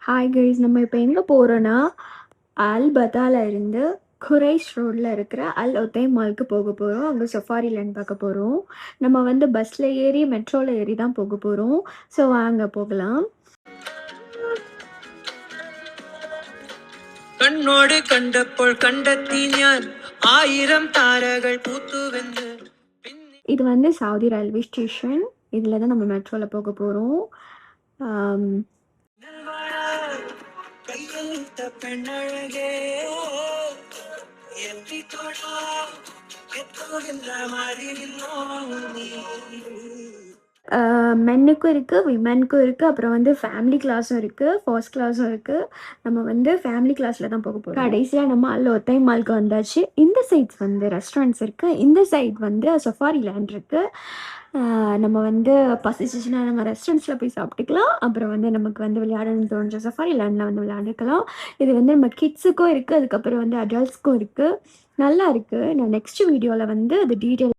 Hi guys, நம்ம இப்போ எங்கே போகிறோன்னா அல் பதால இருந்து குரைஷ் ரோடில் இருக்கிற அல் ஒத்தை மாலுக்கு போக போகிறோம். அங்கே சஃபாரி லேண்ட் பார்க்க போகிறோம். நம்ம வந்து பஸ்ஸில் ஏறி மெட்ரோவில் ஏறி தான் போக போகிறோம். ஸோ வாங்க போகலாம். കണ്ണോട് കണ്ടപ്പോൾ കണ്ടെത്തി ഞാൻ 1000 താരകൾ പൂത്തുവെന്ന്. இது வந்து சவுதி ரயில்வே ஸ்டேஷன். இதில் தான் நம்ம மெட்ரோவில் போக போகிறோம். கையெழுத்த பெண்ணழகே எப்படி தோடா எத்தோகின்ற மாதிரிலோ நீ. மென்னுக்கும் இருக்குது, விமென்க்கும் இருக்குது. அப்புறம் வந்து ஃபேமிலி கிளாஸும் இருக்குது, ஃபர்ஸ்ட் கிளாஸும் இருக்குது. நம்ம வந்து ஃபேமிலி கிளாஸில் தான் போக போகிறோம். கடைசியாக நம்ம அல் ஒத்தை மாலுக்கு வந்தாச்சு. இந்த சைட்ஸ் வந்து ரெஸ்டாரண்ட்ஸ் இருக்குது, இந்த சைட் வந்து சஃபாரி லேண்ட் இருக்குது. நம்ம வந்து பசிச்சிச்சுன்னா நம்ம ரெஸ்டாரண்ட்ஸில் போய் சாப்பிட்டுக்கலாம். அப்புறம் வந்து நமக்கு வந்து விளையாடணும்னு தோணுச்சு சஃபாரி லேண்டில் வந்து விளையாண்டுக்கலாம். இது வந்து நம்ம கிட்ஸுக்கும் இருக்குது, அதுக்கப்புறம் வந்து அடல்ட்ஸ்க்கும் இருக்குது. நல்லா இருக்குது. நான் நெக்ஸ்ட் வீடியோவில் வந்து அது டீட்டெயில்